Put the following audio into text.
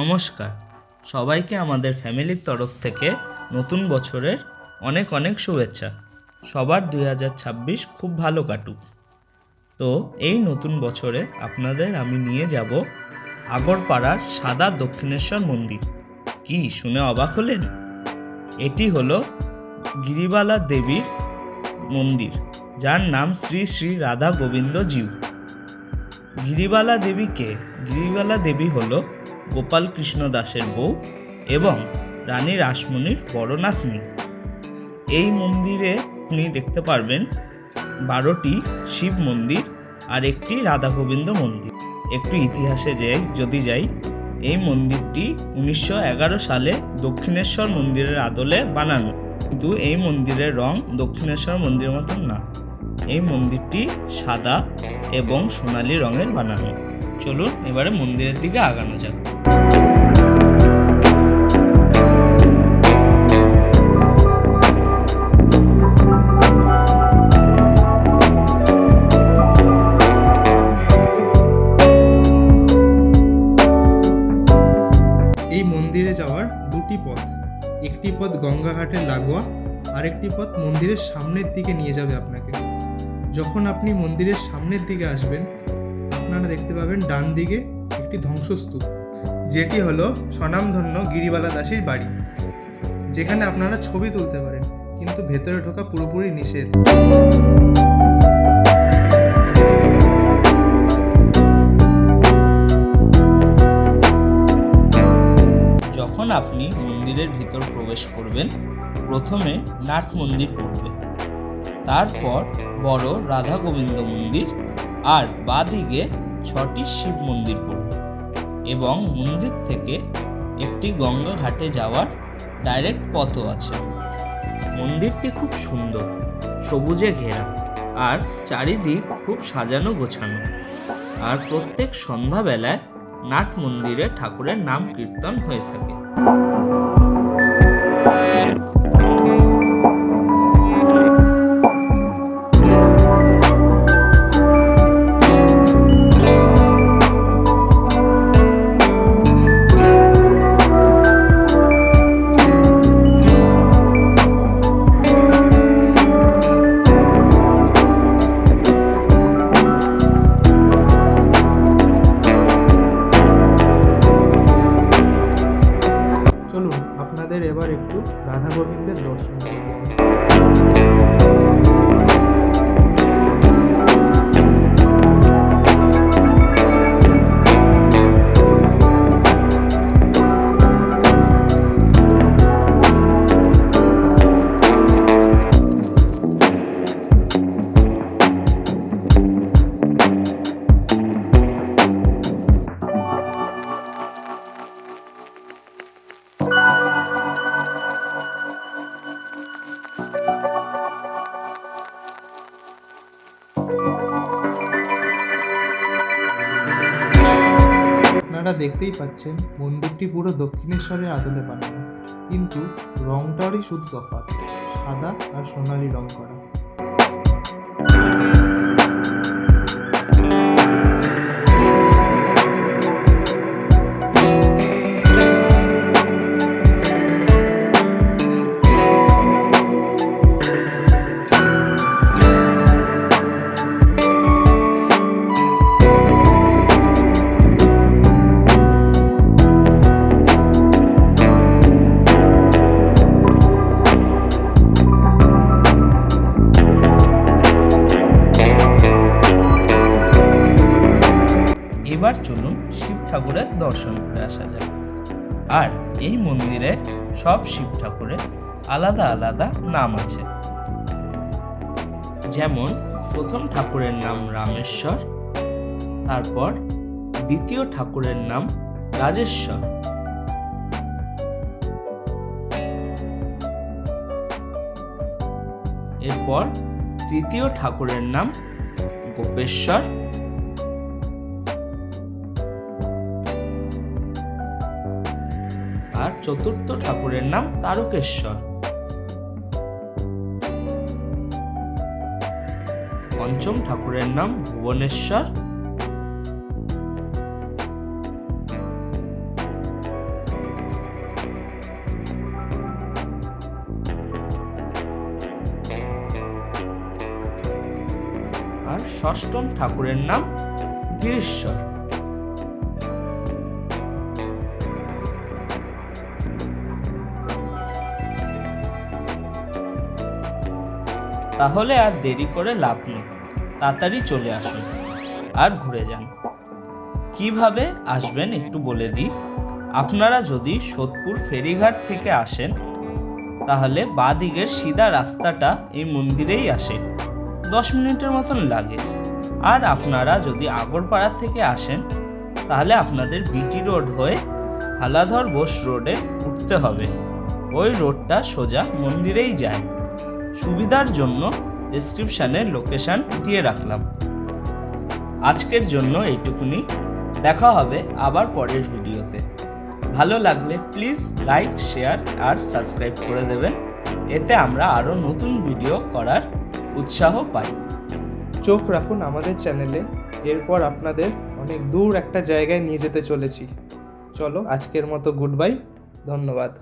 নমস্কার, সবাইকে আমাদের ফ্যামিলির তরফ থেকে নতুন বছরের অনেক অনেক শুভেচ্ছা। সবার 2026 খুব ভালো কাটুক। তো এই নতুন বছরে আপনাদের আমি নিয়ে যাব আগরপাড়ার সাদা দক্ষিণেশ্বর মন্দির। কি শুনে অবাক হলেন? এটি হলো গিরিবালা দেবীর মন্দির, যার নাম শ্রী শ্রী রাধা গোবিন্দ জিউ। গিরিবালা দেবীকে গিরিবালা দেবী হলো গোপাল কৃষ্ণ দাসের বউ এবং রানী রাসমণির বড় নাতনি। এই মন্দিরে আপনি দেখতে পারবেন 12টি শিব মন্দির আর একটি রাধা গোবিন্দ মন্দির। একটু ইতিহাসে যাই, এই মন্দিরটি 1911 সালে দক্ষিণেশ্বর মন্দিরের আদলে বানানো, কিন্তু এই মন্দিরের রং দক্ষিণেশ্বর মন্দিরের মতন না। এই মন্দিরটি সাদা এবং সোনালী রঙের বানানো। চলুন এবারে মন্দিরের দিকে আগানো যাক। এই মন্দিরে যাওয়ার দুটি পথ, একটি পথ গঙ্গাঘাটের লাগোয়া, আরেকটি পথ মন্দিরের সামনের দিকে নিয়ে যাবে আপনাকে। যখন আপনি মন্দিরের সামনের দিকে আসবেন, আপনারা দেখতে পাবেন ডান দিকে একটি ধ্বংসস্তূপ, যেটি হলো স্বনামধন্য গিরিবালা দাসীর বাড়ি, যেখানে আপনারা ছবি তুলতে পারেন, কিন্তু ভেতরে ঢোকা পুরোপুরি নিষেধ। যখন আপনি মন্দিরের ভিতর প্রবেশ করবেন, প্রথমে নাট মন্দির পড়বে, তারপর বড় রাধা গোবিন্দ মন্দির, আর বাঁদিকে 6টি শিব মন্দির পড়বে এবং মন্দির থেকে একটি গঙ্গা ঘাটে যাওয়ার ডাইরেক্ট পথও আছে। মন্দিরটি খুব সুন্দর, সবুজে ঘেরা, আর চারিদিক খুব সাজানো গোছানো। আর প্রত্যেক সন্ধ্যাবেলায় নাট মন্দিরে ঠাকুরের নাম কীর্তন হয়ে থাকে। চলুন আপনাদের এবার একটু রাধা গোবিন্দের দর্শন করি। আপনারা দেখতেই পাচ্ছেন মন্দিরটি পুরো দক্ষিণেশ্বরের আদলে বানানো, কিন্তু রংটারই শুধু তফাৎ, সাদা আর সোনালি রং করা। এবার চলুন শিব ঠাকুরের দর্শন করে আসা যাক। আর এই মন্দিরে সব শিব ঠাকুরের আলাদা আলাদা নাম আছে। যেমন প্রথম ঠাকুরের নাম রামেশ্বর, তারপর দ্বিতীয় ঠাকুরের নাম রাজেশ্বর, এরপর তৃতীয় ঠাকুরের নাম গোপেশ্বর, আর চতুর্থ ঠাকুরের নাম তারকেশ্বর, পঞ্চম ঠাকুরের নাম ভুবনেশ্বর, ষষ্ঠম ঠাকুরের নাম গিরিশ্বর। তাহলে আর দেরি করে লাভ নেই, তাড়াতাড়ি চলে আসুন আর ঘুরে যান। কিভাবে আসবেন একটু বলে দিই। আপনারা যদি সোদপুর ফেরিঘাট থেকে আসেন তাহলে বাঁ দিকের সিধা রাস্তাটা এই মন্দিরেই আসে, 10 মিনিটের মতন লাগে। আর আপনারা যদি আগরপাড়া থেকে আসেন তাহলে আপনাদের বিটি রোড হয়ে হালাধর বোস রোডে উঠতে হবে। ওই রোডটা সোজা মন্দিরেই যায়। সুবিধার জন্য ডেসক্রিপশানে লোকেশন দিয়ে রাখলাম। আজকের জন্য এইটুকুনি, দেখা হবে আবার পরের ভিডিওতে। ভালো লাগলে প্লিজ লাইক, শেয়ার আর সাবস্ক্রাইব করে দেবেন, এতে আমরা আরও নতুন ভিডিও করার উৎসাহ পাই। চোখ রাখুন আমাদের চ্যানেলে, এরপর আপনাদের অনেক দূর একটা জায়গায় নিয়ে যেতে চলেছি। চলো, আজকের মতো গুড বাই, ধন্যবাদ।